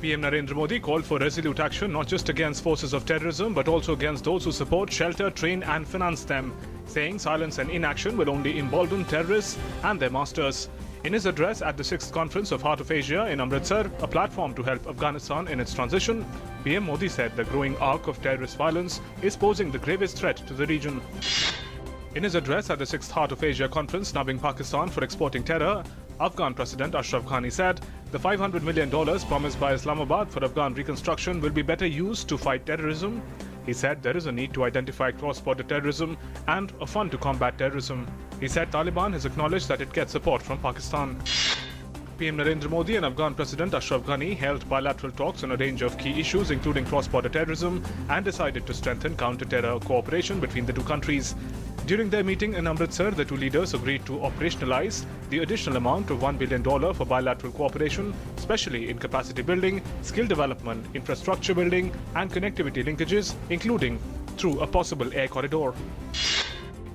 PM Narendra Modi called for resolute action not just against forces of terrorism but also against those who support, shelter, train and finance them, saying silence and inaction will only embolden terrorists and their masters. In his address at the 6th Conference of Heart of Asia in Amritsar, a platform to help Afghanistan in its transition, PM Modi said the growing arc of terrorist violence is posing the gravest threat to the region. In his address at the 6th Heart of Asia Conference snubbing Pakistan for exporting terror, Afghan President Ashraf Ghani said the $500 million promised by Islamabad for Afghan reconstruction will be better used to fight terrorism. He said there is a need to identify cross-border terrorism and a fund to combat terrorism. He said Taliban has acknowledged that it gets support from Pakistan. PM Narendra Modi and Afghan President Ashraf Ghani held bilateral talks on a range of key issues including cross-border terrorism and decided to strengthen counter-terror cooperation between the two countries. During their meeting in Amritsar, the two leaders agreed to operationalize the additional amount of $1 billion for bilateral cooperation, especially in capacity building, skill development, infrastructure building and connectivity linkages, including through a possible air corridor.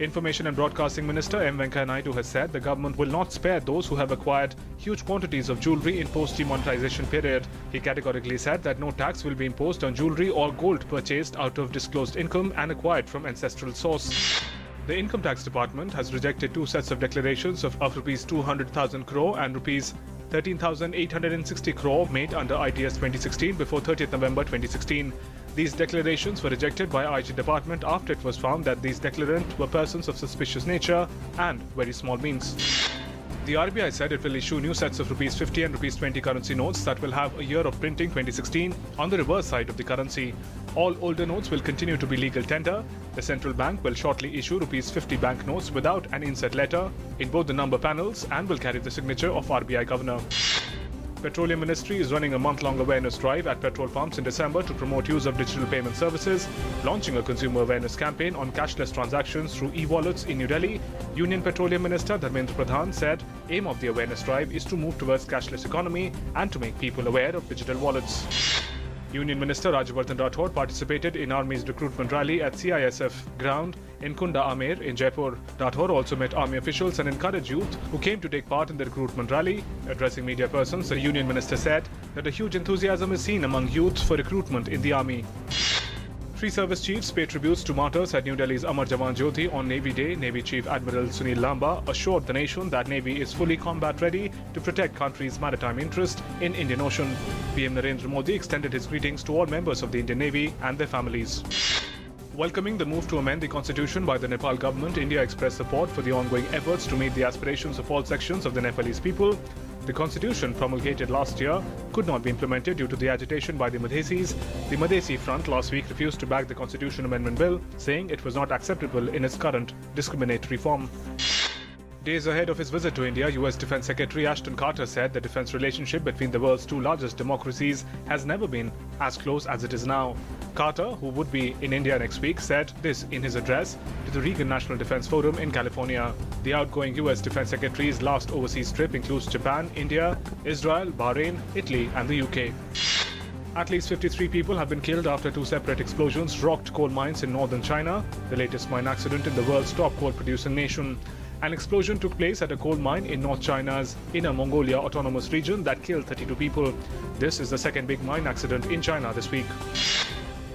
Information and Broadcasting Minister M. Venkaiah Naidu has said the government will not spare those who have acquired huge quantities of jewellery in post-demonetization period. He categorically said that no tax will be imposed on jewellery or gold purchased out of disclosed income and acquired from ancestral source. The Income Tax Department has rejected two sets of declarations of rupees 200,000 crore and rupees 13,860 crore made under ITS 2016 before 30th November 2016. These declarations were rejected by IG Department after it was found that these declarants were persons of suspicious nature and very small means. The RBI said it will issue new sets of rupees 50 and rupees 20 currency notes that will have a year of printing 2016 on the reverse side of the currency. All older notes will continue to be legal tender. The central bank will shortly issue rupees 50 banknotes without an inset letter in both the number panels and will carry the signature of RBI Governor. Petroleum Ministry is running a month-long awareness drive at petrol pumps in December to promote use of digital payment services, launching a consumer awareness campaign on cashless transactions through e-wallets in New Delhi. Union Petroleum Minister Dharmendra Pradhan said aim of the awareness drive is to move towards cashless economy and to make people aware of digital wallets. Union Minister Rajyavardhan Rathod participated in Army's recruitment rally at CISF ground in Kunda Amer in Jaipur. Rathod also met Army officials and encouraged youth who came to take part in the recruitment rally. Addressing media persons, the Union Minister said that a huge enthusiasm is seen among youth for recruitment in the Army. Three service chiefs paid tributes to martyrs at New Delhi's Amar Jawan Jyoti on Navy Day. Navy Chief Admiral Sunil Lamba assured the nation that Navy is fully combat ready to protect country's maritime interest in Indian Ocean. PM Narendra Modi extended his greetings to all members of the Indian Navy and their families. Welcoming the move to amend the constitution by the Nepal government, India expressed support for the ongoing efforts to meet the aspirations of all sections of the Nepalese people. The constitution promulgated last year could not be implemented due to the agitation by the Madhesis. The Madhesi Front last week refused to back the constitution amendment bill, saying it was not acceptable in its current discriminatory form. Days ahead of his visit to India, US Defense Secretary Ashton Carter said the defense relationship between the world's two largest democracies has never been as close as it is now. Carter, who would be in India next week, said this in his address to the Reagan National Defense Forum in California. The outgoing US Defense Secretary's last overseas trip includes Japan, India, Israel, Bahrain, Italy and the UK. At least 53 people have been killed after two separate explosions rocked coal mines in northern China, the latest mine accident in the world's top coal-producing nation. An explosion took place at a coal mine in North China's Inner Mongolia Autonomous Region that killed 32 people. This is the second big mine accident in China this week.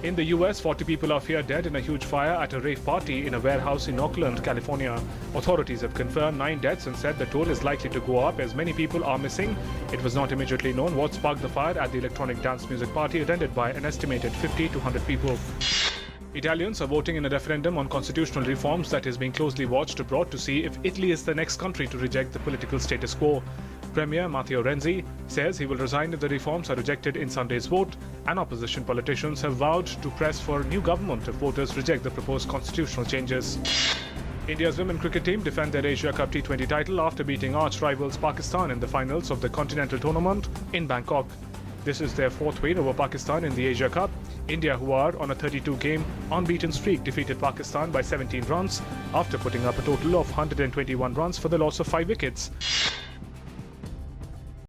In the US, 40 people are feared dead in a huge fire at a rave party in a warehouse in Oakland, California. Authorities have confirmed 9 deaths and said the toll is likely to go up as many people are missing. It was not immediately known what sparked the fire at the electronic dance music party attended by an estimated 50 to 100 people. Italians are voting in a referendum on constitutional reforms that is being closely watched abroad to see if Italy is the next country to reject the political status quo. Premier Matteo Renzi says he will resign if the reforms are rejected in Sunday's vote, and opposition politicians have vowed to press for a new government if voters reject the proposed constitutional changes. India's women cricket team defend their Asia Cup T20 title after beating arch rivals Pakistan in the finals of the Continental Tournament in Bangkok. This is their 4th win over Pakistan in the Asia Cup. India, who are on a 32-game unbeaten streak, defeated Pakistan by 17 runs after putting up a total of 121 runs for the loss of 5 wickets.